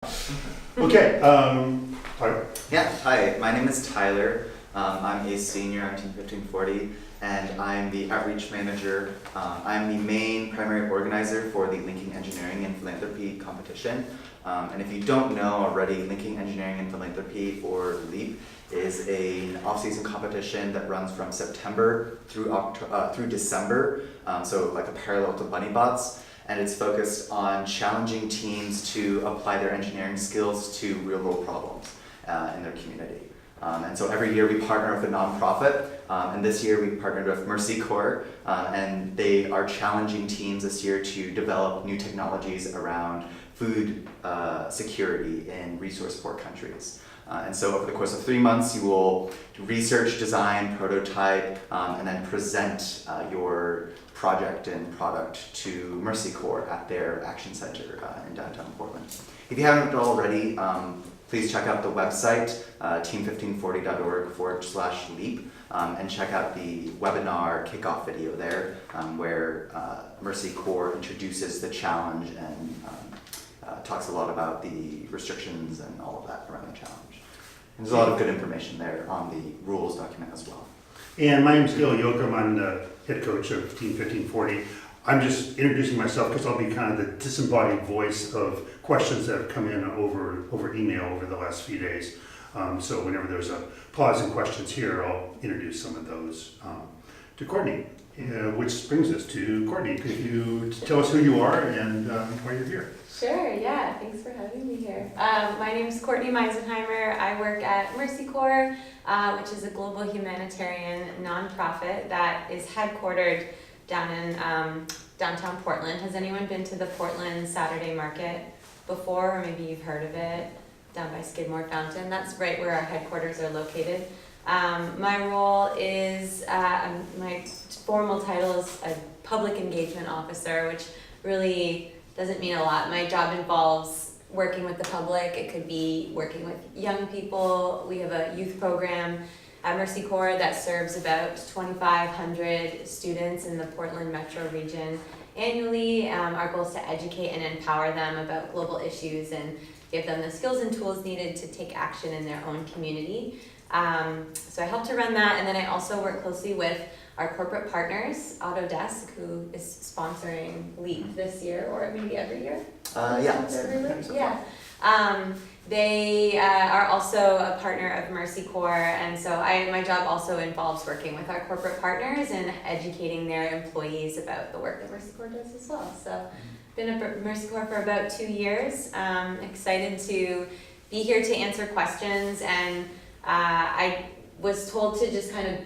Okay, Tyler. Yeah, hi, my name is Tyler. I'm a senior on Team 1540, and I'm the outreach manager. I'm the main primary organizer for the Linking Engineering and Philanthropy competition. And if you don't know already, Linking Engineering and Philanthropy, or LEAP, is an off-season competition that runs from September through December, so like a parallel to Bunny Bots. And it's focused on challenging teams to apply their engineering skills to real-world problems in their community. And so every year we partner with a nonprofit, and this year we partnered with Mercy Corps, and they are challenging teams this year to develop new technologies around food security in resource-poor countries. And so over the course of 3 months, you will research, design, prototype, and then present your project and product to Mercy Corps at their Action Center in downtown Portland. If you haven't already, please check out the website, team1540.org/leap, and check out the webinar kickoff video there, where Mercy Corps introduces the challenge and talks a lot about the restrictions and all of that around the challenge. And there's a lot of good information there on the rules document as well. And my name's Gil Yoakum. I'm the head coach of Team 1540. I'm just introducing myself because I'll be kind of the disembodied voice of questions that have come in over email over the last few days. So whenever there's a pause in questions here, I'll introduce some of those to Courtney. Which brings us to Courtney. Could you tell us who you are and why you're here? Sure, yeah, thanks for having me here. My name is Courtney Meisenheimer. I work at Mercy Corps, which is a global humanitarian nonprofit that is headquartered down in downtown Portland. Has anyone been to the Portland Saturday Market before, or maybe you've heard of it, down by Skidmore Fountain? That's right where our headquarters are located. My role is, my formal title is a public engagement officer, which really doesn't mean a lot. My job involves working with the public. It could be working with young people. We have a youth program at Mercy Corps that serves about 2,500 students in the Portland metro region annually. Our goal is to educate and empower them about global issues and give them the skills and tools needed to take action in their own community. So I help to run that, and then I also work closely with our corporate partners, Autodesk, who is sponsoring LEAP this year, or maybe every year? Yeah. Yeah. They are also a partner of Mercy Corps, and so my job also involves working with our corporate partners and educating their employees about the work that Mercy Corps does as well. So been at Mercy Corps for about 2 years. Excited to be here to answer questions, and I was told to just kind of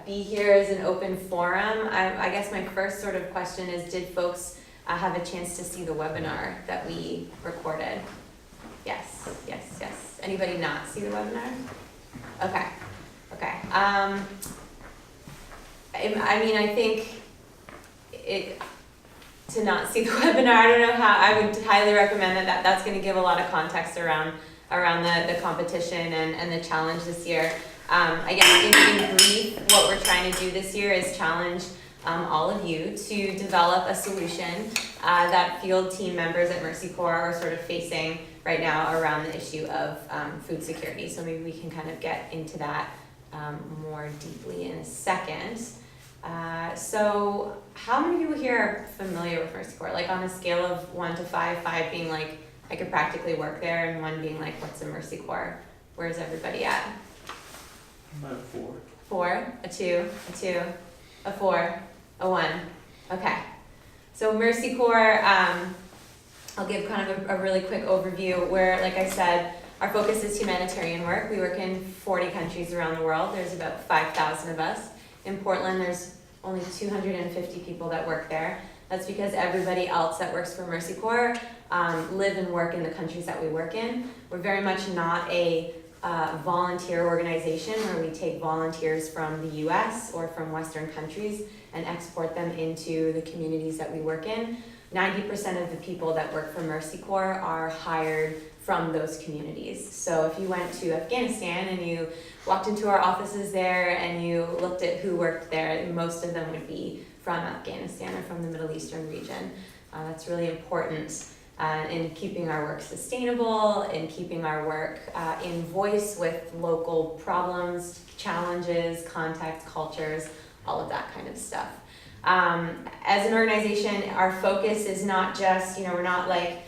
be here as an open forum. I guess my first sort of question is, did folks have a chance to see the webinar that we recorded? Yes. Anybody not see the webinar? Okay. I mean, I think to not see the webinar, I don't know how, I would highly recommend that. That's going to give a lot of context around the competition and the challenge this year. I guess in brief, what we're trying to do this year is challenge all of you to develop a solution that field team members at Mercy Corps are sort of facing right now around the issue of food security. So maybe we can kind of get into that more deeply in a second. So how many people here are familiar with Mercy Corps? Like on a scale of 1 to 5, 5 being like I could practically work there, and 1 being like, what's a Mercy Corps? Where's everybody at? About 4. 4, a 2, a 4, a 1. Okay. So Mercy Corps, I'll give kind of a really quick overview where, like I said, our focus is humanitarian work. We work in 40 countries around the world. There's about 5,000 of us. In Portland, there's only 250 people that work there. That's because everybody else that works for Mercy Corps live and work in the countries that we work in. We're very much not a volunteer organization where we take volunteers from the US or from Western countries and export them into the communities that we work in. 90% of the people that work for Mercy Corps are hired from those communities. So if you went to Afghanistan and you walked into our offices there and you looked at who worked there, most of them would be from Afghanistan or from the Middle Eastern region. That's really important. in keeping our work sustainable, in keeping our work in voice with local problems, challenges, context, cultures, all of that kind of stuff. As an organization, our focus is not just, we're not like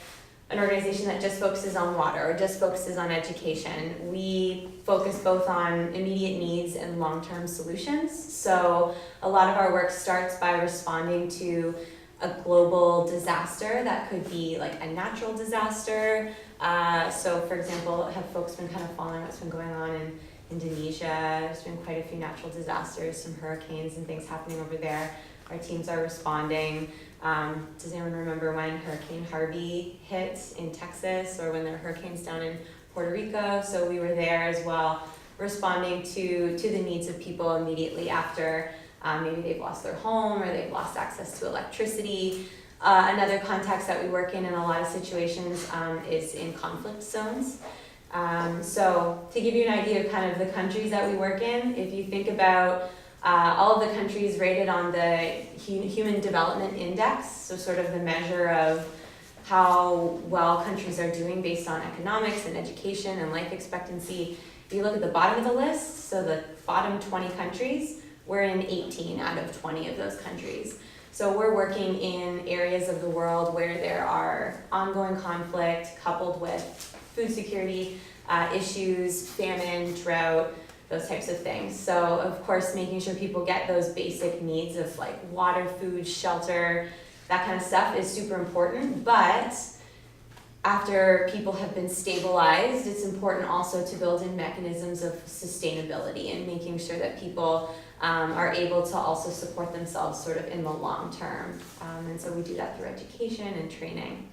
an organization that just focuses on water or just focuses on education. We focus both on immediate needs and long-term solutions. So a lot of our work starts by responding to a global disaster that could be like a natural disaster. So for example, have folks been kind of following what's been going on in Indonesia? There's been quite a few natural disasters, some hurricanes and things happening over there. Our teams are responding. Does anyone remember when Hurricane Harvey hit in Texas, or when there were hurricanes down in Puerto Rico? So we were there as well, responding to the needs of people immediately after maybe they've lost their home or they've lost access to electricity. Another context that we work in a lot of situations is in conflict zones. So to give you an idea of kind of the countries that we work in, if you think about all of the countries rated on the Human Development Index, so sort of the measure of how well countries are doing based on economics and education and life expectancy. If you look at the bottom of the list, so the bottom 20 countries, we're in 18 out of 20 of those countries. So we're working in areas of the world where there are ongoing conflict coupled with food security issues, famine, drought, those types of things. So of course, making sure people get those basic needs of like water, food, shelter, that kind of stuff is super important. But after people have been stabilized, it's important also to build in mechanisms of sustainability and making sure that people are able to also support themselves sort of in the long term. And so we do that through education and training.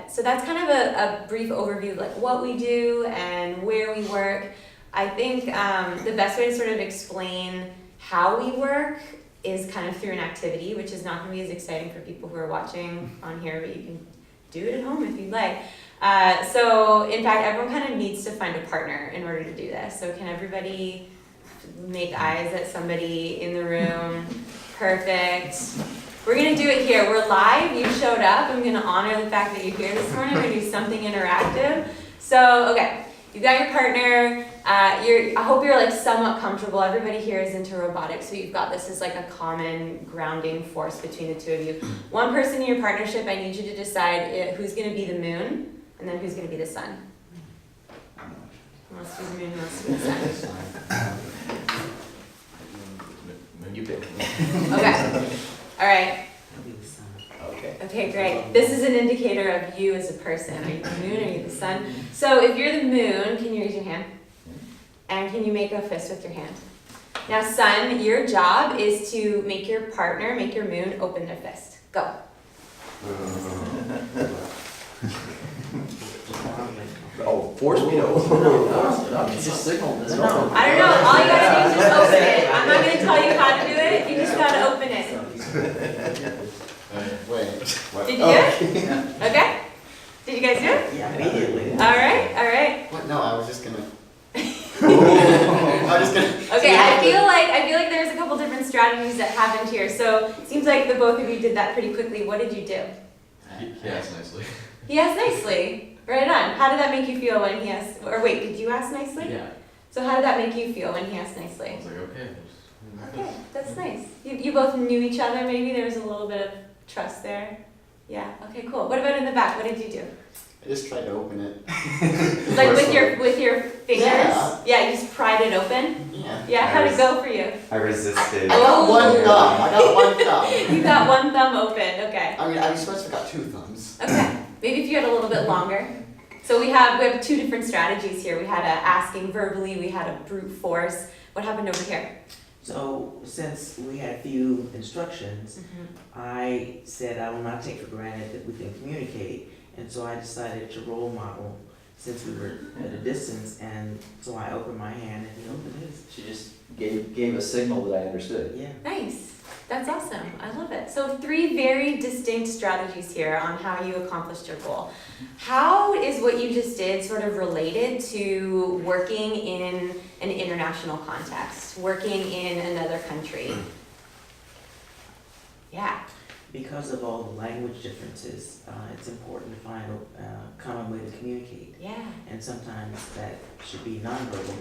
So that's kind of a brief overview of like what we do and where we work. I think the best way to sort of explain how we work is kind of through an activity, which is not going to be as exciting for people who are watching on here, but you can do it at home if you'd like. So in fact, everyone kind of needs to find a partner in order to do this. So can everybody make eyes at somebody in the room? Perfect. We're going to do it here. We're live. You showed up. I'm going to honor the fact that you're here this morning. We're going to do something interactive. So, okay. You've got your partner. I hope you're like somewhat comfortable. Everybody here is into robotics, so you've got this as like a common grounding force between the two of you. One person in your partnership, I need you to decide who's going to be the moon, and then who's going to be the sun. Who wants to be the moon? Who wants to be the sun? You pick. Okay. All right. Okay. Okay, great. This is an indicator of you as a person. Are you the moon or are you the sun? So if you're the moon, can you raise your hand? And can you make a fist with your hand? Now, sun, your job is to make your partner, make your moon, open their fist. Go. Oh, force me to open it. It's just signal. I don't know. All you gotta do is just open it. I'm not gonna tell you how to do it. You just gotta open it. Wait. Did you do it? Okay. Did you guys do it? Yeah, immediately. All right. All right. What? No, I was just gonna. I was just gonna. Okay. I feel like there's a couple different strategies that happened here. So it seems like the both of you did that pretty quickly. What did you do? He asked nicely. He asked nicely. Right on. How did that make you feel when he asked? Or wait, did you ask nicely? Yeah. So how did that make you feel when he asked I nicely? was like, okay. Okay, that's nice. You both knew each other. Maybe there was a little bit of trust there. Yeah. Okay. Cool. What about in the back? What did you do? I just tried to open it. Like with your fingers? Yeah. Yeah. You just pried it open. Yeah. Yeah. How'd it go for you? I resisted. I got one thumb. I got one thumb. You got one thumb open. Okay. I mean, I was supposed to have got two thumbs. Okay. Maybe if you had a little bit longer. So we have two different strategies here. We had a asking verbally. We had a brute force. What happened over here? So since we had few instructions, Mm-hmm. I said I will not take for granted that we can communicate. And so I decided to role model since we were at a distance, and so I opened my hand and he opened his. She just gave a signal that I understood. Yeah. Nice. That's awesome. I love it. So 3 very distinct strategies here on how you accomplished your goal. How is what you just did sort of related to working in an international context, working in another country? Yeah. because of all the language differences, it's important to find a common way to communicate. Yeah, And sometimes that should be nonverbal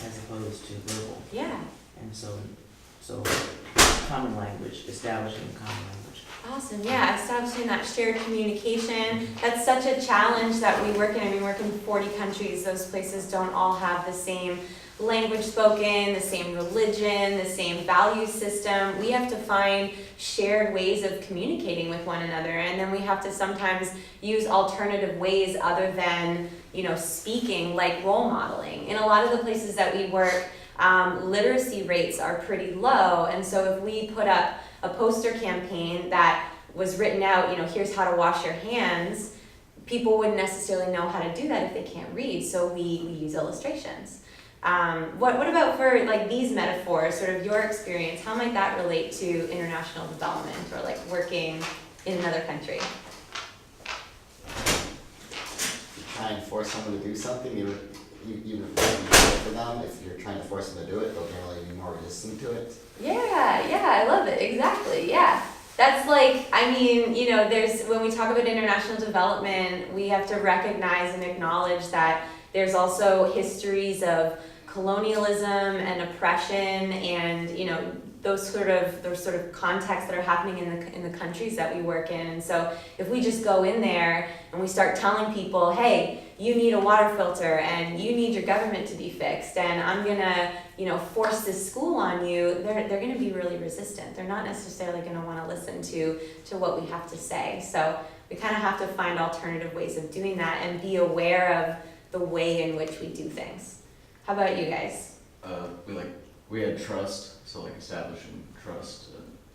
as opposed to verbal. yeah. And so common language, establishing common language. Awesome, yeah, establishing that shared communication, that's such a challenge that we work in. I mean, we work in 40 countries, those places don't all have the same language spoken, the same religion, the same value system. We have to find shared ways of communicating with one another, and then we have to sometimes use alternative ways other than, speaking, like role modeling. In a lot of the places that we work, literacy rates are pretty low, and so if we put up a poster campaign that was written out, here's how to wash your hands, people wouldn't necessarily know how to do that if they can't read, so we use illustrations. What about for like these metaphors, sort of your experience, how might that relate to international development or like working in another country? You try and force someone to do something, even if you do it for them, if you're trying to force them to do it, they'll generally be more resistant to it. Yeah, I love it, exactly, yeah. That's like, there's, when we talk about international development, we have to recognize and acknowledge that there's also histories of colonialism and oppression and, those sort of contexts that are happening in the countries that we work in. And so if we just go in there and we start telling people, hey, you need a water filter and you need your government to be fixed and I'm gonna, force this school on you, they're gonna be really resistant. They're not necessarily gonna wanna listen to what we have to say. So we kind of have to find alternative ways of doing that and be aware of the way in which we do things. How about you guys? We had trust, so like establishing trust,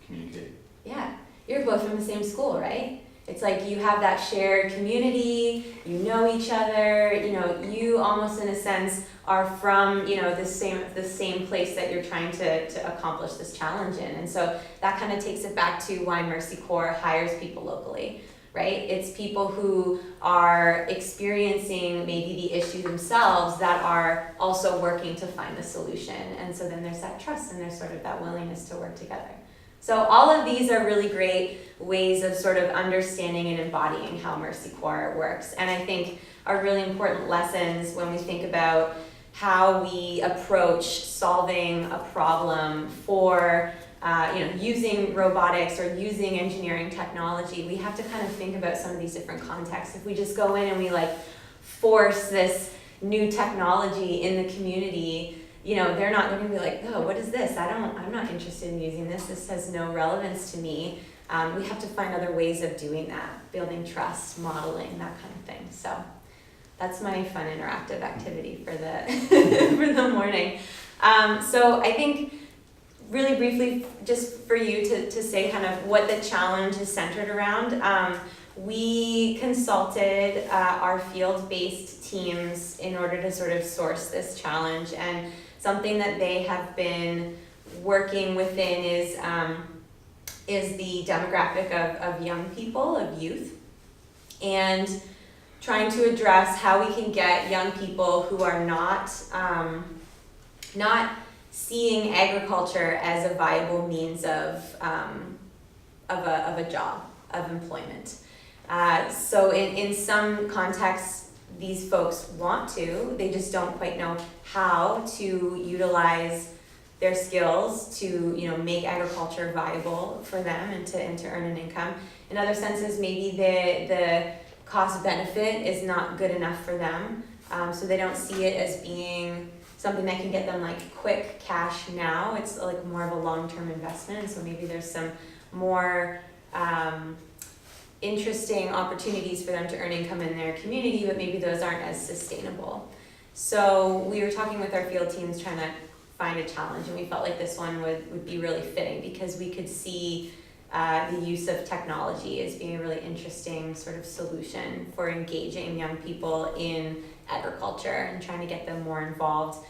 communicate. Yeah, you're both from the same school, right? It's like you have that shared community, you know each other, you almost in a sense are from, the same place that you're trying to accomplish this challenge in. And so that kind of takes it back to why Mercy Corps hires people locally, right? It's people who are experiencing maybe the issue themselves that are also working to find the solution. And so then there's that trust and there's sort of that willingness to work together. So all of these are really great ways of sort of understanding and embodying how Mercy Corps works. And I think are really important lessons when we think about how we approach solving a problem for using robotics or using engineering technology. We have to kind of think about some of these different contexts. If we just go in and we force this new technology in the community, they're going to be like, oh, what is this? I'm not interested in using this. This has no relevance to me. We have to find other ways of doing that, building trust, modeling, that kind of thing. So that's my fun interactive activity for the for the morning. So I think really briefly, just for you to say kind of what the challenge is centered around, we consulted our field-based teams in order to sort of source this challenge, and something that they have been working within is the demographic of young people, of youth, and trying to address how we can get young people who are not seeing agriculture as a viable means of a job, of employment. So in some contexts, these folks want to, they just don't quite know how to utilize their skills to make agriculture viable for them and to earn an income. In other senses, maybe the cost benefit is not good enough for them, so they don't see it as being something that can get them quick cash now. It's more of a long-term investment, so maybe there's some more interesting opportunities for them to earn income in their community, but maybe those aren't as sustainable. So we were talking with our field teams trying to find a challenge, and we felt like this one would be really fitting because we could see the use of technology as being a really interesting sort of solution for engaging young people in agriculture and trying to get them more involved,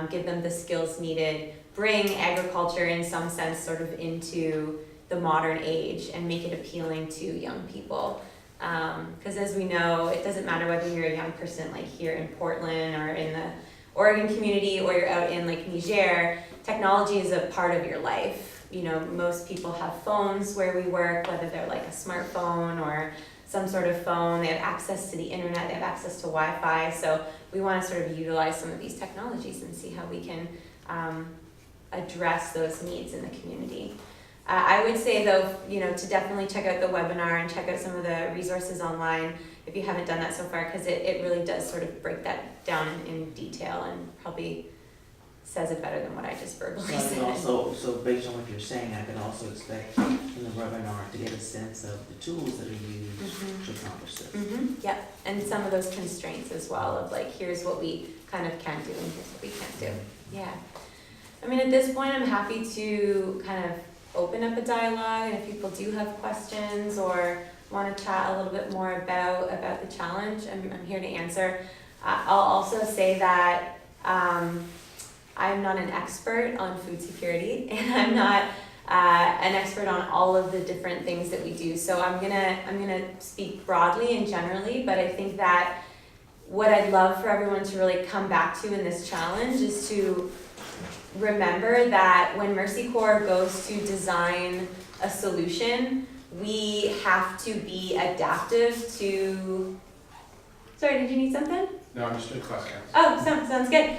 give them the skills needed, bring agriculture in some sense sort of into the modern age and make it appealing to young people. Because as we know, it doesn't matter whether you're a young person here in Portland or in the Oregon community or you're out in Niger, technology is a part of your life. most people have phones where we work, whether they're like a smartphone or some sort of phone. They have access to the internet, they have access to Wi-Fi. So we want to sort of utilize some of these technologies and see how we can address those needs in the community. I would say though, to definitely check out the webinar and check out some of the resources online if you haven't done that so far, because it really does sort of break that down in detail and probably says it better than what I just verbally So I said. can also, so based on what you're saying, I can also expect in the webinar to get a sense of the tools that are used Mhm. to accomplish this. Yep, and some of those constraints as well of like, here's what we kind of can do and here's what we can't do. Yeah. I mean, at this point, I'm happy to kind of open up a dialogue, and if people do have questions or want to chat a little bit more about the challenge, I'm here to answer. I'll also say that I'm not an expert on food security, and I'm not an expert on all of the different things that we do. So I'm gonna speak broadly and generally, but I think that what I'd love for everyone to really come back to in this challenge is to remember that when Mercy Corps goes to design a solution, we have to be adaptive to. Sorry, did you need something? No, I'm just doing class counts. Oh, sounds good.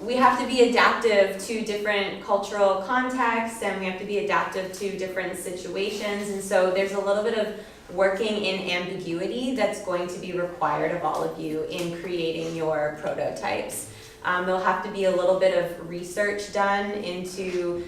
We have to be adaptive to different cultural contexts, and we have to be adaptive to different situations. And so there's a little bit of working in ambiguity that's going to be required of all of you in creating your prototypes. There'll have to be a little bit of research done into,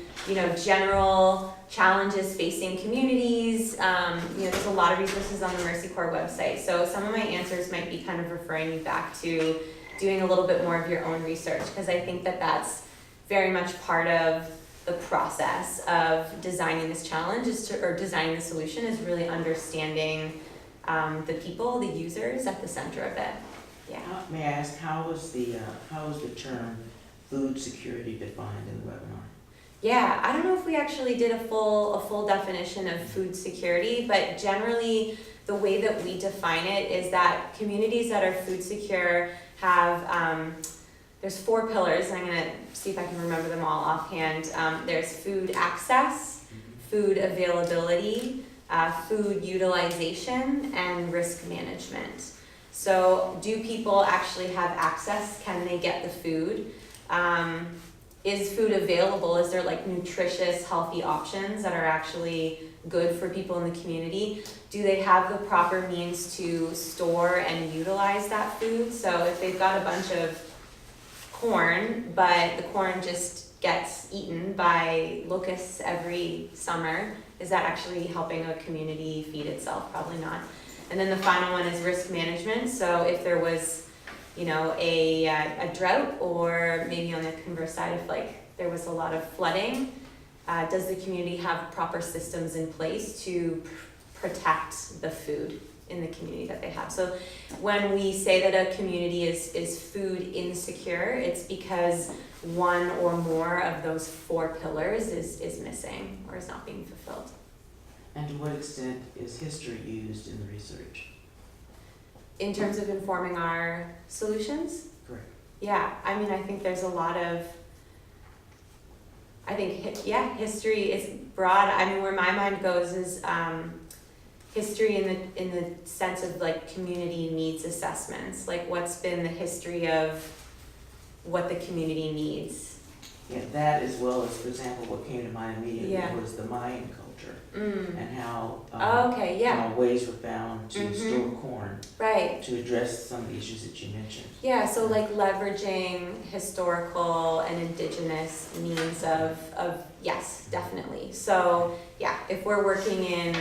general challenges facing communities. There's a lot of resources on the Mercy Corps website. So some of my answers might be kind of referring you back to doing a little bit more of your own research, because I think that that's very much part of the process of designing this challenge or designing the solution is really understanding the people, the users at the center of it. Yeah. May I ask, how is the term food security defined in the webinar? Yeah, I don't know if we actually did a full definition of food security, but generally the way that we define it is that communities that are food secure have, there's 4 pillars, and I'm gonna see if I can remember them all offhand. There's food access, food availability, food utilization, and risk management. So do people actually have access? Can they get the food? Is food available? Is there like nutritious, healthy options that are actually good for people in the community? Do they have the proper means to store and utilize that food? So if they've got a bunch of corn, but the corn just gets eaten by locusts every summer, is that actually helping a community feed itself? Probably not. And then the final one is risk management. So if there was, a drought, or maybe on the converse side, if like there was a lot of flooding, does the community have proper systems in place to protect the food in the community that they have? So when we say that a community is food insecure, it's because one or more of those 4 pillars is missing or is not being fulfilled. And to what extent is history used in the research? In terms of informing our solutions? Correct. Yeah, I mean, I think there's a lot of, history is broad. I mean, where my mind goes is history in the sense of like community needs assessments, like what's been the history of what the community needs. Yeah, that as well as, for example, what came to mind immediately Yeah. was the Mayan culture and how Okay, yeah, how ways were found to Mhm. store corn right. to address some of the issues that you mentioned. Yeah, so like leveraging historical and indigenous means of yes, definitely. So yeah, if we're working in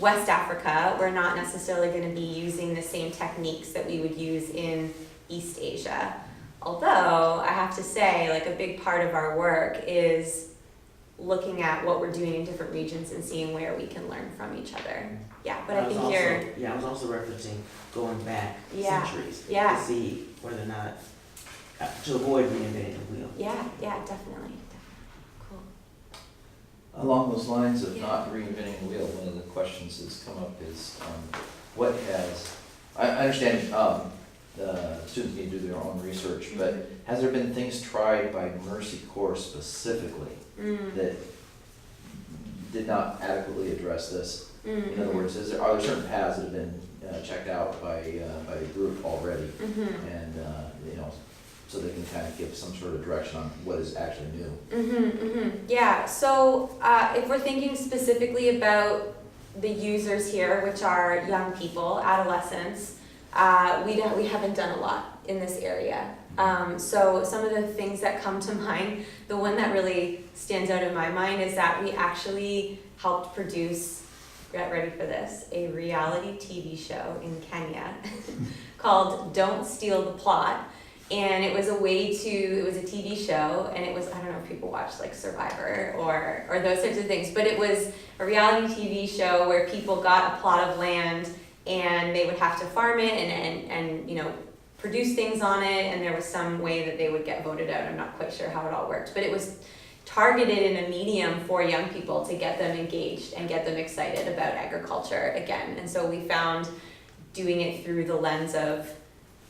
West Africa, we're not necessarily going to be using the same techniques that we would use in East Asia. Although I have to say, like a big part of our work is looking at what we're doing in different regions and seeing where we can learn from each other. Yeah, but I think I was also referencing going back Yeah, centuries yeah. to see whether or not, to avoid reinventing the wheel. Yeah, definitely. Cool. Along those lines of Yeah. not reinventing the wheel, one of the questions that's come up is, what has, I understand, students need to do their own research, but has there been things tried by Mercy Corps specifically that did not adequately address this? In other words, are there certain paths that have been checked out by the group already? And, you know, so they can kind of give some sort of direction on what is actually new. Yeah, so if we're thinking specifically about the users here, which are young people, adolescents, we haven't done a lot in this area. So some of the things that come to mind, the one that really stands out in my mind is that we actually helped produce, get ready for this, a reality TV show in Kenya called Don't Steal the Plot. And it was a TV show, and it was, I don't know if people watch like Survivor or those types of things, but it was a reality TV show where people got a plot of land and they would have to farm it and you know, produce things on it, and there was some way that they would get voted out. I'm not quite sure how it all worked, but it was targeted in a medium for young people to get them engaged and get them excited about agriculture again. And so we found doing it through the lens of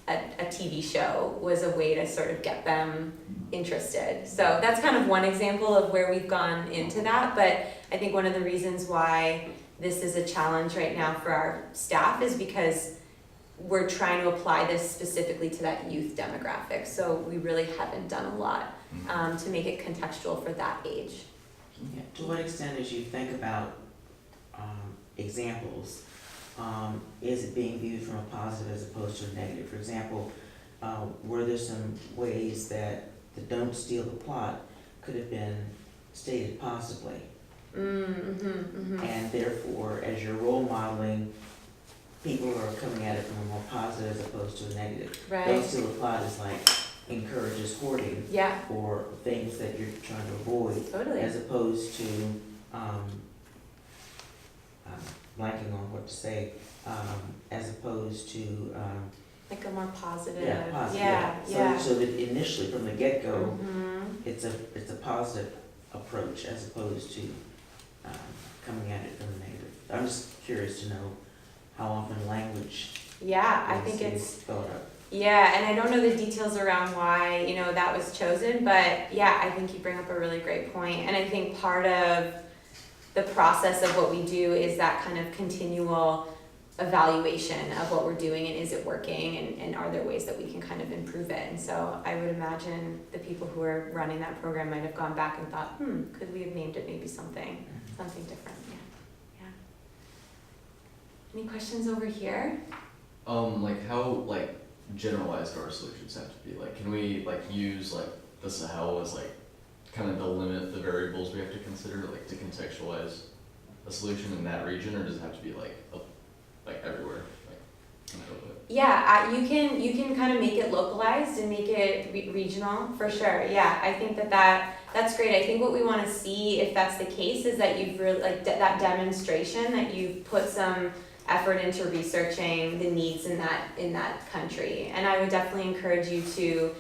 a TV show was a way to sort of get them interested. So that's kind of one example of where we've gone into that, but I think one of the reasons why this is a challenge right now for our staff is because we're trying to apply this specifically to that youth demographic. So we really haven't done a lot to make it contextual for that age. Yeah, to what extent, as you think about examples, is it being viewed from a positive as opposed to a negative? For example, were there some ways that the don't steal the plot could have been stated positively? And therefore, as you're role modeling, people are coming at it from a more positive as opposed to a negative. Right. Don't steal the plot is like encourages hoarding Yeah, or things that you're trying to avoid, totally. as opposed to blanking on what to say, as opposed to Like a more positive. positive. Yeah. So that initially from the get-go, Mhm. it's a positive approach as opposed to coming at it from the negative. I'm just curious to know how often language Yeah, I is think it's, thought of. yeah, and I don't know the details around why, you know, that was chosen, but yeah, I think you bring up a really great point. And I think part of the process of what we do is that kind of continual evaluation of what we're doing and is it working and are there ways that we can kind of improve it. And so I would imagine the people who are running that program might have gone back and thought, could we have named it maybe something different, yeah. Any questions over here? Like how like generalized our solutions have to be? Like, can we like use like the Sahel as like kind of delimit the variables we have to consider, like to contextualize a solution in that region, or does it have to be like everywhere? Yeah, you can kind of make it localized and make it regional for sure. Yeah, I think that's great. I think what we want to see, if that's the case, is that you've really like that demonstration that you've put some effort into researching the needs in that country. And I would definitely encourage you to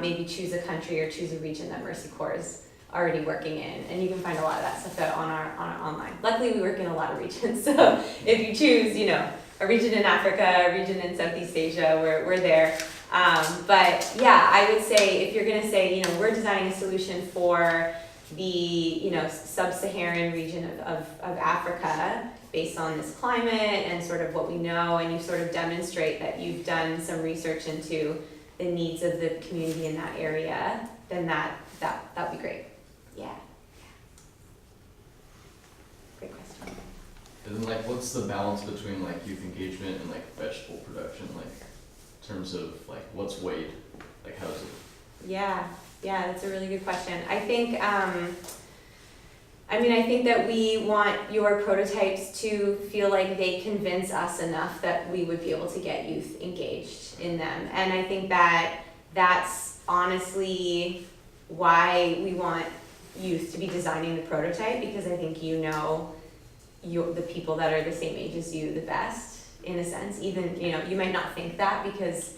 maybe choose a country or choose a region that Mercy Corps is already working in, and you can find a lot of that stuff out on our online. Luckily, we work in a lot of regions, so if you choose, you know, a region in Africa, a region in Southeast Asia, we're there. But yeah, I would say if you're gonna say, you know, we're designing a solution for the, you know, sub-Saharan region of Africa based on this climate and sort of what we know, and you sort of demonstrate that you've done some research into the needs of the community in that area, then that'd be great. Yeah. Great question. And then like what's the balance between like youth engagement and like vegetable production, like in terms of like what's weighed, like how does it? Yeah, that's a really good question. I think I think that we want your prototypes to feel like they convince us enough that we would be able to get youth engaged in them. And I think that that's honestly why we want youth to be designing the prototype, because I think you know the people that are the same age as you the best, in a sense. Even, you know, you might not think that because,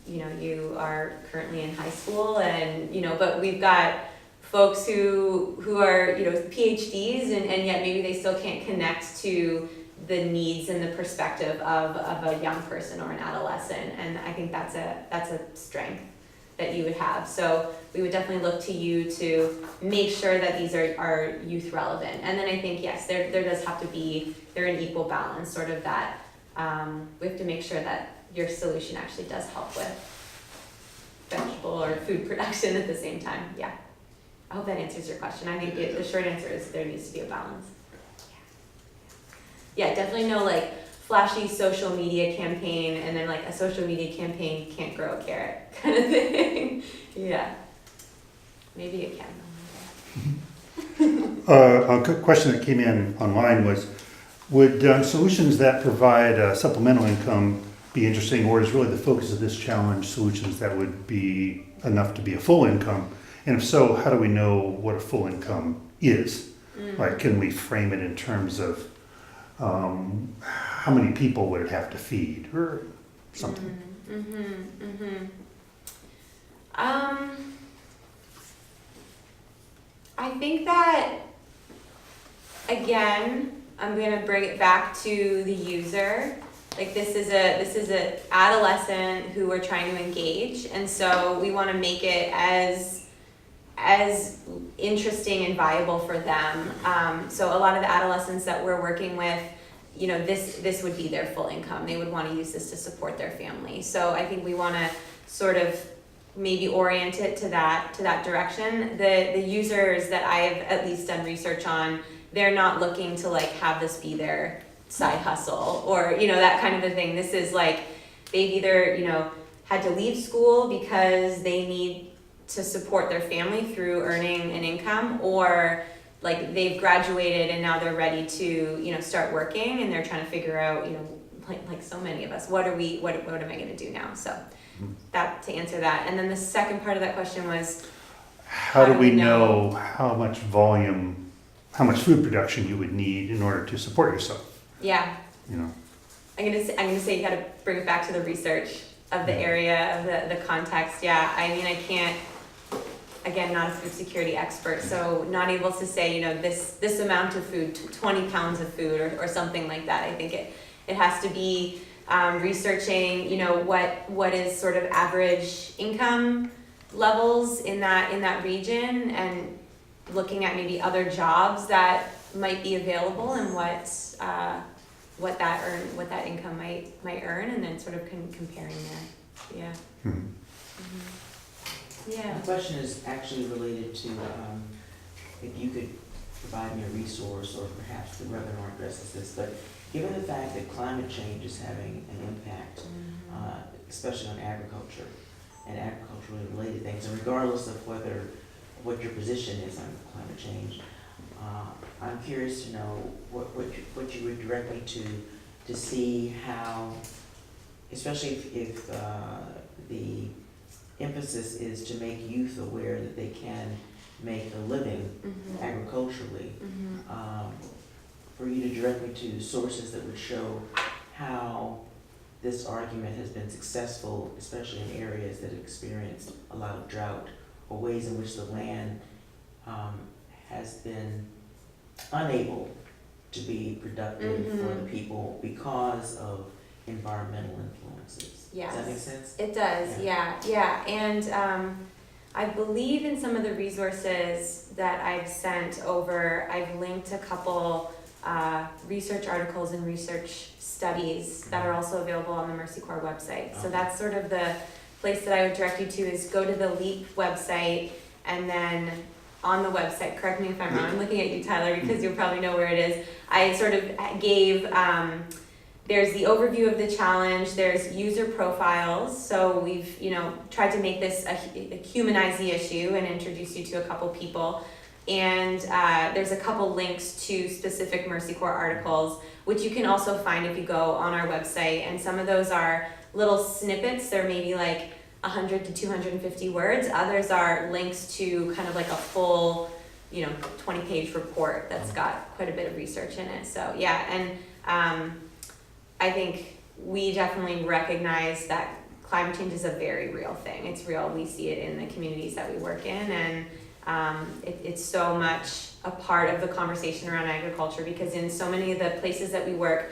you know, you are currently in high school and, you know, but we've got folks who are, you know, PhDs and yet maybe they still can't connect to the needs and the perspective of a young person or an adolescent, and I think that's a strength that you would have. So we would definitely look to you to make sure that these are youth relevant. And then I think, yes, there does have to be, they're an equal balance, sort of that, we have to make sure that your solution actually does help with vegetable or food production at the same time. Yeah. I hope that answers your question. I think the short answer is there needs to be a balance. Yeah, definitely no like flashy social media campaign and then like a social media campaign can't grow a carrot kind of thing. Yeah. Maybe it can. A question that came in online was, would solutions that provide supplemental income be interesting, or is really the focus of this challenge solutions that would be enough to be a full income? And if so, how do we know what a full income is? Like, can we frame it in terms of how many people would it have to feed or something? I think that, again, I'm gonna bring it back to the user. Like this is a adolescent who we're trying to engage, and so we want to make it as interesting and viable for them. So a lot of the adolescents that we're working with, you know, this would be their full income. They would want to use this to support their family. So I think we want to sort of maybe orient it to that direction. The users that I've at least done research on, they're not looking to like have this be their side hustle or, you know, that kind of a thing. This is like, they've either, you know, had to leave school because they need to support their family through earning an income, or like they've graduated and now they're ready to, you know, start working and they're trying to figure out, you know, like so many of us, what am I gonna do now? So that, to answer that. And then the second part of that question was, How do we know how much volume, how much food production you would need in order to support yourself? yeah, You know, I'm gonna say you gotta bring it back to the research of the area, of the context. Yeah, I mean, I can't, again, not a food security expert, so not able to say, you know, this amount of food, 20 pounds of food or something like that. I think it has to be researching, you know, what is sort of average income levels in that region, and looking at maybe other jobs that might be available and what that income might earn, and then sort of comparing that. Yeah. Mhm. Yeah. My question is actually related to, if you could provide me a resource, or perhaps the webinar addresses this, but given the fact that climate change is having an impact, especially on agriculture and agriculturally related things, and regardless of what your position is on climate change, I'm curious to know what you would direct me to see how, especially if the emphasis is to make youth aware that they can make a living agriculturally, for you to direct me to sources that would show how this argument has been successful, especially in areas that have experienced a lot of drought, or ways in which the land has been unable to be productive for the people because of environmental influences. Yes. Does that make sense? It does, yeah. And I believe in some of the resources that I've sent over, I've linked a couple research articles and research studies that are also available on the Mercy Corps website. So that's sort of the place that I would direct you to, is go to the LEAP website, and then on the website, correct me if I'm wrong, I'm looking at you, Tyler, because you'll probably know where it is. I sort of gave, there's the overview of the challenge, there's user profiles, so we've, you know, tried to make this humanize the issue and introduce you to a couple people. And there's a couple links to specific Mercy Corps articles, which you can also find if you go on our website, and some of those are little snippets, they're maybe like 100 to 250 words. Others are links to kind of like a full, you know, 20-page report that's got quite a bit of research in it. So yeah, and I think we definitely recognize that climate change is a very real thing. It's real. We see it in the communities that we work in, and It's so much a part of the conversation around agriculture, because in so many of the places that we work,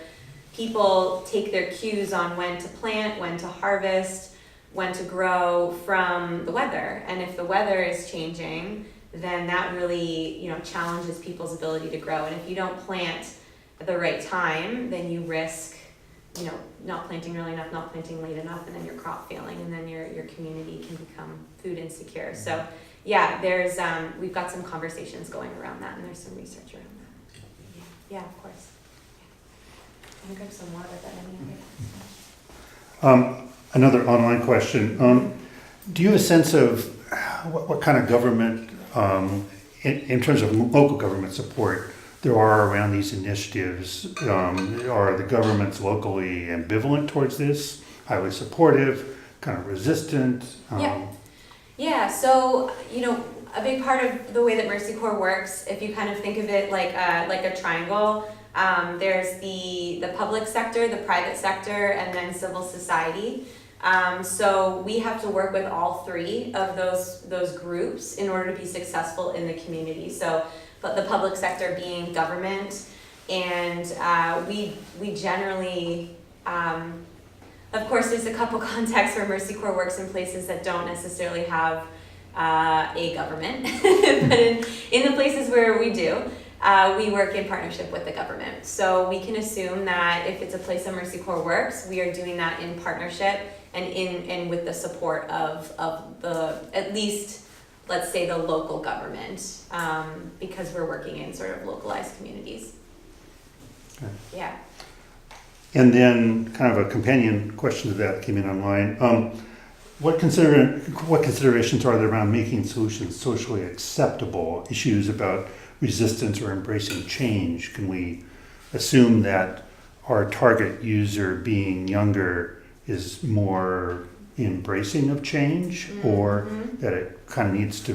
people take their cues on when to plant, when to harvest, when to grow from the weather. And if the weather is changing, then that really, challenges people's ability to grow. And if you don't plant at the right time, then you risk, not planting early enough, not planting late enough, and then your crop failing, and then your community can become food insecure. So yeah, there's we've got some conversations going around that, and there's some research around that. Yeah, of course. Yeah. I'm gonna grab some water, but any other. Another online question. Do you have a sense of what kind of government, in terms of local government support, there are around these initiatives? Are the governments locally ambivalent towards this, highly supportive, kind of resistant? Yeah, so, a big part of the way that Mercy Corps works, if you kind of think of it like a triangle, there's the public sector, the private sector, and then civil society. So we have to work with all three of those groups in order to be successful in the community. So, but the public sector being government, and we generally, of course, there's a couple contexts where Mercy Corps works in places that don't necessarily have a government, but in the places where we do, we work in partnership with the government. So we can assume that if it's a place that Mercy Corps works, we are doing that in partnership and with the support of the, at least, let's say, the local government, because we're working in sort of localized communities. Okay. Yeah. And then kind of a companion question to that came in online. What considerations are there around making solutions socially acceptable? Issues about resistance or embracing change? Can we assume that our target user, being younger, is more embracing of change, or that it kind of needs to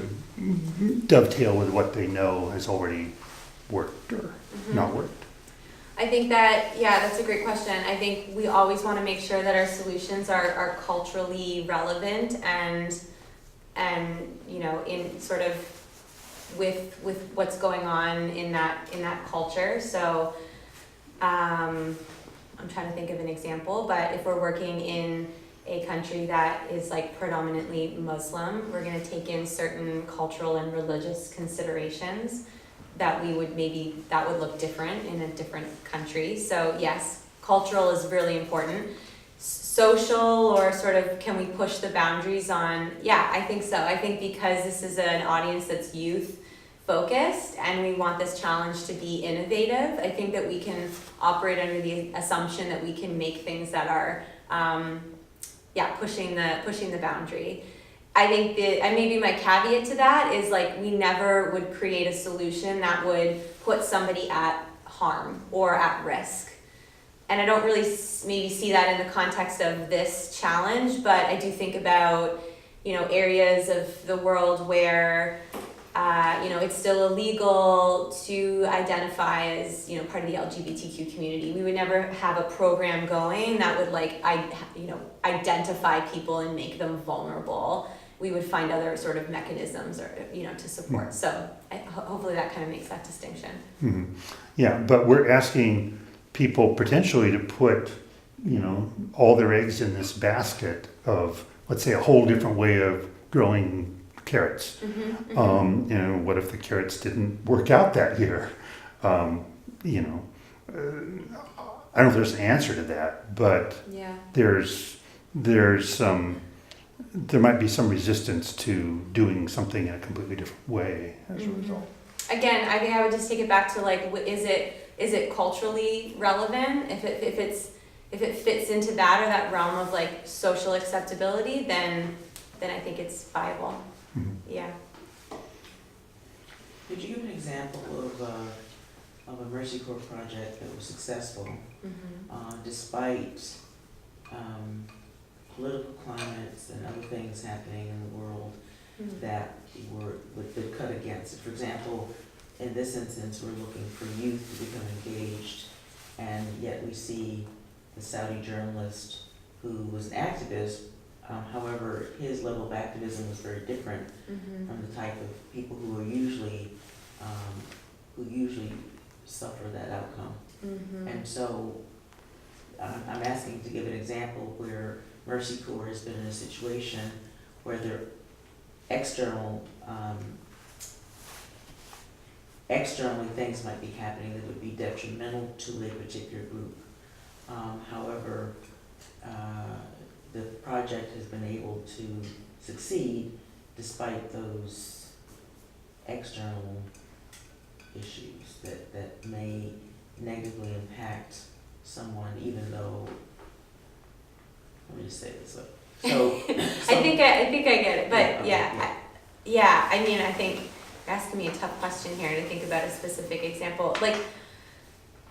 dovetail with what they know has already worked or not worked? I think that, that's a great question. I think we always want to make sure that our solutions are culturally relevant and in sort of with what's going on in that culture. So I'm trying to think of an example, but if we're working in a country that is like predominantly Muslim, we're going to take in certain cultural and religious considerations that that would look different in a different country. So yes, cultural is really important. Social, or sort of, can we push the boundaries on? Yeah, I think so. I think because this is an audience that's youth focused and we want this challenge to be innovative, I think that we can operate under the assumption that we can make things that are pushing the boundary. I think that, and maybe my caveat to that is, like, we never would create a solution that would put somebody at harm or at risk. And I don't really maybe see that in the context of this challenge, but I do think about, areas of the world where, it's still illegal to identify as, part of the LGBTQ community. We would never have a program going that would identify people and make them vulnerable. We would find other sort of mechanisms or, to support. So hopefully that kind of makes that distinction. Mm-hmm. Yeah, but we're asking people potentially to put, all their eggs in this basket of, let's say, a whole different way of growing carrots. What if the carrots didn't work out that year? I don't know if there's an answer to that, but there might be some resistance to doing something in a completely different way as a result. Again, I think I would just take it back to, like, is it culturally relevant? If it fits into that or that realm of, like, social acceptability, then I think it's viable. Mm-hmm. Yeah. Could you give an example of a Mercy Corps project that was successful despite political climates and other things happening in the world that would cut against it? For example, in this instance, we're looking for youth to become engaged, and yet we see the Saudi journalist who was an activist However, his level of activism was very different from the type of people who are usually suffer that outcome. And so I'm asking to give an example where Mercy Corps has been in a situation where their externally things might be happening that would be detrimental to a particular group. However, the project has been able to succeed despite those external issues that may negatively impact someone, even though, let me just say it this way. So, I think I get it, but yeah, yeah, I mean, I think you're asking me a tough question here to think about a specific example. Like,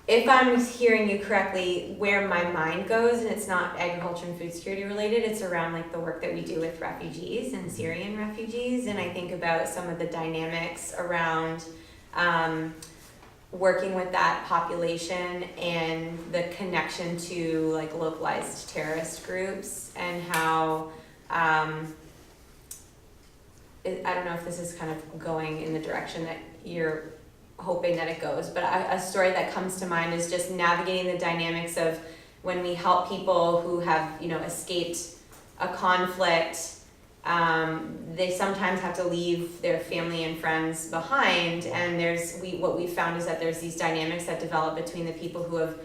if I'm hearing you correctly, where my mind goes, and it's not agriculture and food security related, it's around like the work that we do with refugees and Syrian refugees, and I think about some of the dynamics around working with that population and the connection to like localized terrorist groups, and how I don't know if this is kind of going in the direction that you're hoping that it goes, but a story that comes to mind is just navigating the dynamics of when we help people who have, escaped a conflict. They sometimes have to leave their family and friends behind, and what we've found is that there's these dynamics that develop between the people who have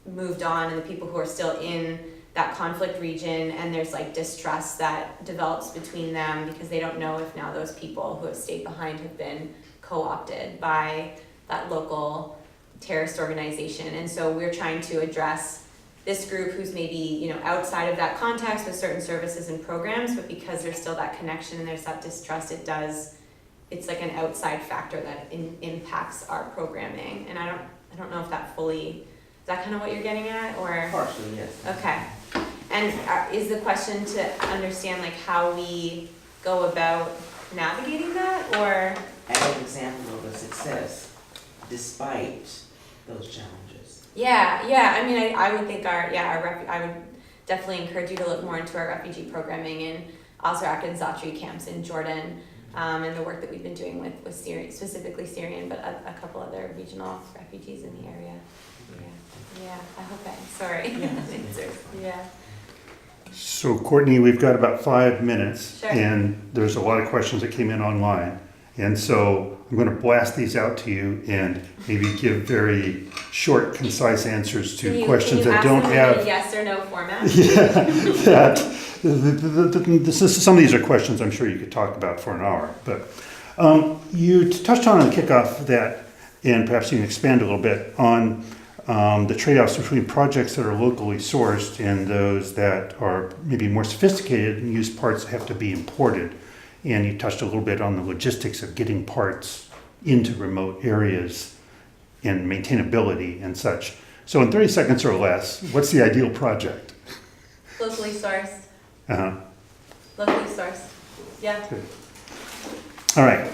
moved on and the people who are still in that conflict region, and there's like distrust that develops between them because they don't know if now those people who have stayed behind have been co-opted by that local terrorist organization. And so we're trying to address this group who's maybe, outside of that context with certain services and programs, but because there's still that connection and there's that distrust, it's like an outside factor that impacts our programming. And I don't know if that fully, is that kind of what you're getting at, or? partially, yes. Okay. And is the question to understand like how we go about navigating that, or? As an example of a success despite those challenges. Yeah. I mean, I would think I would definitely encourage you to look more into our refugee programming in Azraq and Zatri camps in Jordan, and the work that we've been doing with Syrian, specifically Syrian, but a couple other regional refugees in the area. Yeah. I hope that. Sorry. Yeah. So Courtney, we've got about 5 minutes, Sure. and there's a lot of questions that came in online. And so I'm going to blast these out to you and maybe give very short, concise answers to questions that don't Can you have. ask them in a yes or no format? Yeah, some of these are questions I'm sure you could talk about for an hour. But you touched on the kickoff that, and perhaps you can expand a little bit on the trade-offs between projects that are locally sourced and those that are maybe more sophisticated and use parts that have to be imported. And you touched a little bit on the logistics of getting parts into remote areas and maintainability and such. So in 30 seconds or less, what's the ideal project? Locally sourced. Uh-huh. Locally sourced. Yeah. Good. All right.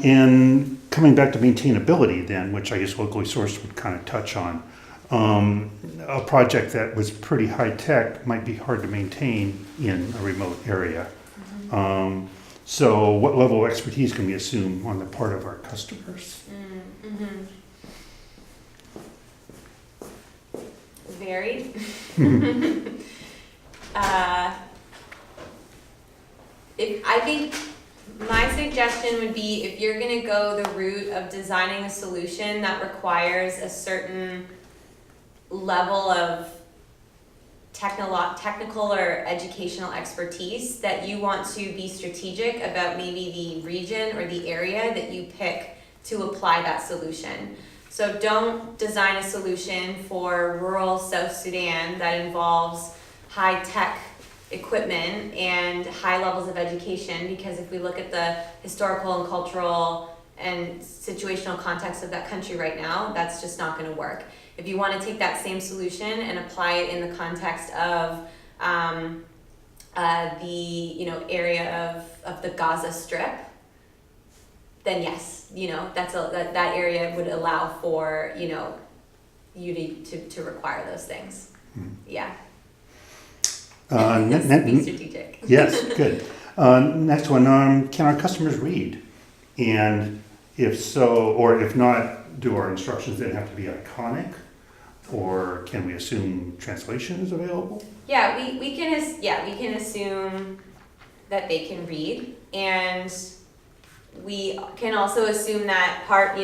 And coming back to maintainability then, which I guess locally sourced would kind of touch on, a project that was pretty high tech might be hard to maintain in a remote area. So what level of expertise can we assume on the part of our customers? Varied. I think my suggestion would be, if you're gonna go the route of designing a solution that requires a certain level of technical or educational expertise, that you want to be strategic about maybe the region or the area that you pick to apply that solution. So don't design a solution for rural South Sudan that involves high-tech equipment and high levels of education, because if we look at the historical and cultural and situational context of that country right now, that's just not going to work. If you want to take that same solution and apply it in the context of the area of the Gaza Strip, then yes, that area would allow for you to require those things. Hmm. Yeah. Be strategic. Yes, good. Next one, can our customers read? And if so, or if not, do our instructions then have to be iconic? Or can we assume translation is available? Yeah, we can assume that they can read, and we can also assume that part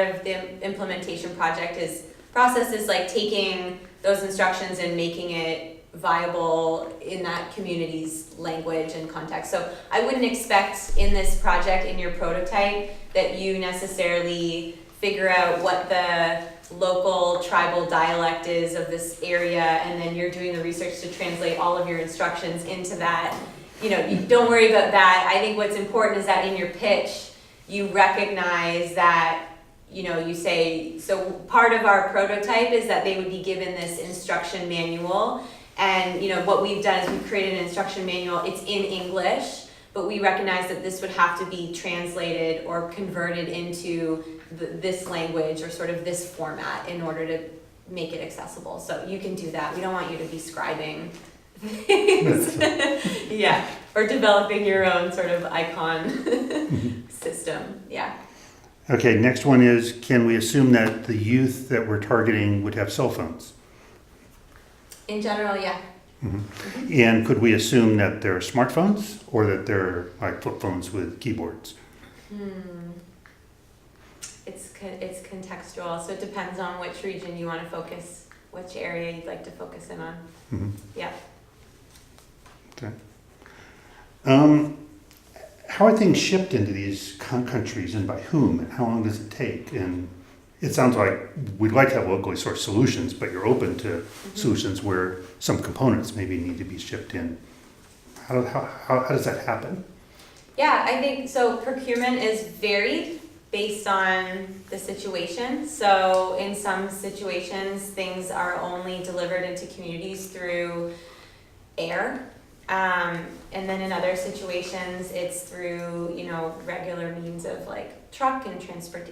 of the implementation process is like taking those instructions and making it viable in that community's language and context. So I wouldn't expect in this project, in your prototype, that you necessarily figure out what the local tribal dialect is of this area, and then you're doing the research to translate all of your instructions into that. You don't worry about that. I think what's important is that in your pitch, you recognize that, you say, so part of our prototype is that they would be given this instruction manual. And, what we've done is we've created an instruction manual. It's in English, but we recognize that this would have to be translated or converted into this language or sort of this format in order to make it accessible. So you can do that. We don't want you to be scribing things. Yeah, or developing your own sort of icon system. Yeah. Okay, next one is, can we assume that the youth that we're targeting would have cell phones? In general, yeah. And could we assume that they're smartphones or that they're like flip phones with keyboards? It's contextual, so it depends on which region you want to focus, which area you'd like to focus in on. Yeah. Okay. How are things shipped into these countries, and by whom, and how long does it take? And it sounds like we'd like to have locally sourced solutions, but you're open to solutions where some components maybe need to be shipped in. How does that happen? Yeah, I think so. Procurement is varied based on the situation. So in some situations, things are only delivered into communities through air. And then in other situations, it's through, regular means of like truck and transport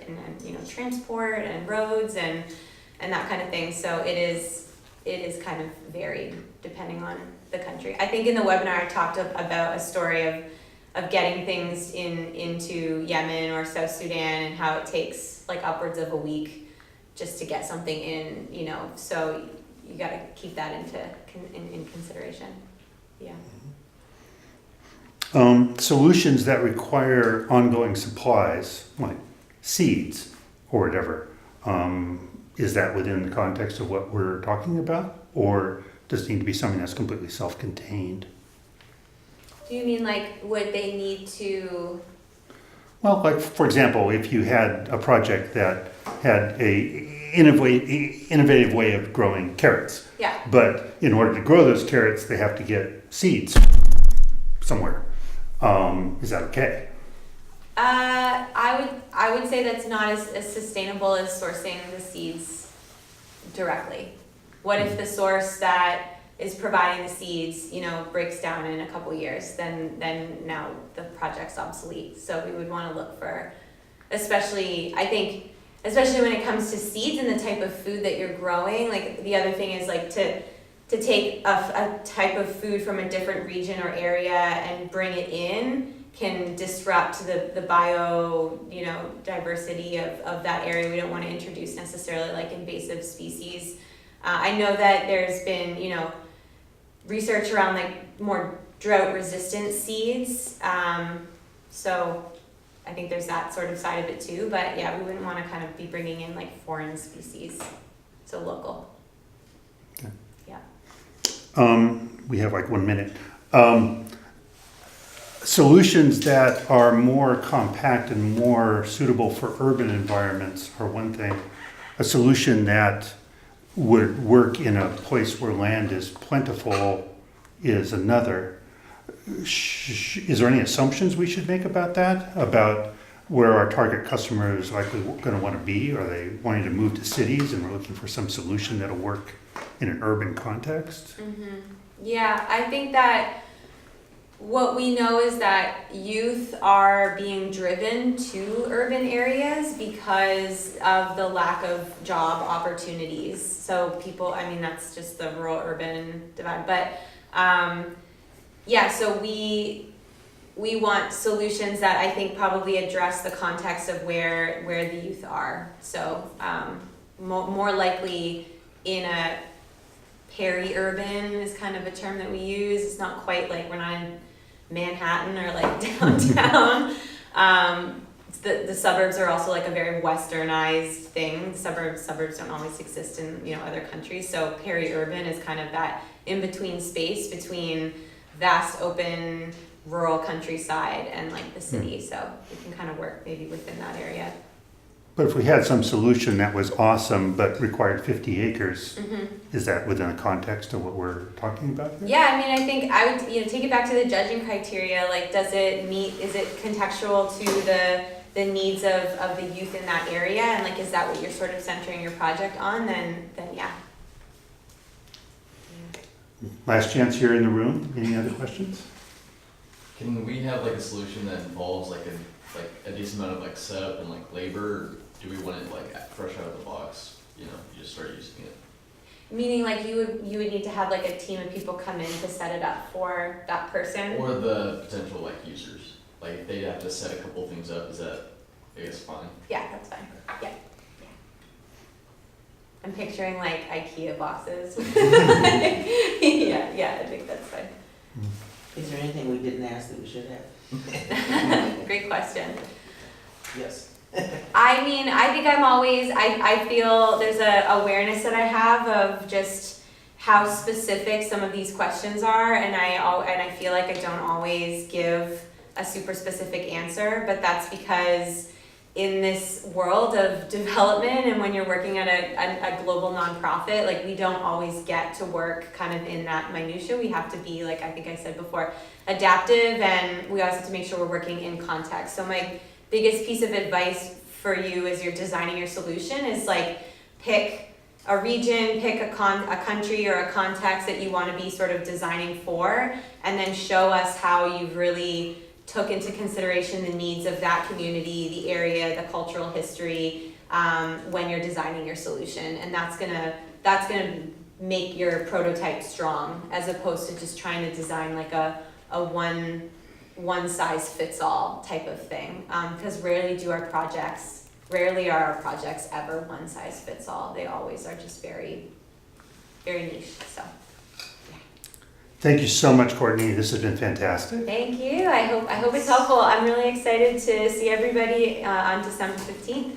and roads and that kind of thing. So it is kind of varied depending on the country. I think in the webinar I talked about a story of getting things into Yemen or South Sudan and how it takes like upwards of a week just to get something in, so you got to keep that in consideration. Yeah. Solutions that require ongoing supplies, like seeds or whatever, is that within the context of what we're talking about? Or does it need to be something that's completely self-contained? Do you mean like would they need to? Well, like for example, if you had a project that had a innovative way of growing carrots. Yeah. But in order to grow those carrots, they have to get seeds somewhere. Is that okay? I would say that's not as sustainable as sourcing the seeds directly. What if the source that is providing the seeds, breaks down in a couple years? Then now the project's obsolete. So we would want to look for, especially when it comes to seeds and the type of food that you're growing. Like the other thing is like to take a type of food from a different region or area and bring it in can disrupt the bio, diversity of that area. We don't want to introduce necessarily like invasive species. I know that there's been, research around like more drought resistant seeds. So I think there's that sort of side of it too, but yeah, we wouldn't want to kind of be bringing in like foreign species, so local. Okay. Yeah. We have like 1 minute. Solutions that are more compact and more suitable for urban environments are one thing. A solution that would work in a place where land is plentiful is another. Is there any assumptions we should make about that? About where our target customer is likely going to want to be? Are they wanting to move to cities and we're looking for some solution that'll work in an urban context? Mm-hmm. Yeah, I think that what we know is that youth are being driven to urban areas because of the lack of job opportunities. So people, that's just the rural urban divide. But Yeah, so we want solutions that I think probably address the context of where the youth are. So more likely in a peri-urban is kind of a term that we use. It's not quite like we're not in Manhattan or like downtown. The suburbs are also like a very westernized thing. Suburbs don't always exist in other countries. So peri-urban is kind of that in-between space between vast open rural countryside and like the city. So we can kind of work maybe within that area. But if we had some solution that was awesome but required 50 acres, is that within the context of what we're talking about here? Yeah, I mean, I think I would take it back to the judging criteria. Like, is it contextual to the needs of the youth in that area, and like, is that what you're sort of centering your project on? Then yeah. Last chance here in the room. Any other questions? Can we have like a solution that involves like a decent amount of like setup and like labor, or do we want it like fresh out of the box? You just start using it. Meaning, like you would need to have like a team of people come in to set it up for that person. Or the potential like users, like if they have to set a couple things up, is that I guess fine? Yeah, that's fine. Yeah. I'm picturing like IKEA boxes. yeah, I think that's fine. Is there anything we didn't ask that we should have? Great question. Yes. I mean, I think I feel there's a awareness that I have of just how specific some of these questions are, and I feel like I don't always give a super specific answer, but that's because in this world of development and when you're working at a global nonprofit, like we don't always get to work kind of in that minutia. We have to be, like I think I said before, adaptive, and we always have to make sure we're working in context. So my biggest piece of advice for you as you're designing your solution is like pick a region, pick a country or a context that you want to be sort of designing for, and then show us how you've really took into consideration the needs of that community, the area, the cultural history, when you're designing your solution. And that's gonna make your prototype strong, as opposed to just trying to design like a one size fits all type of thing. Because rarely are our projects ever one size fits all. They always are just very, very niche. So. Thank you so much, Courtney. This has been fantastic. Thank you. I hope it's helpful. I'm really excited to see everybody on December 15th.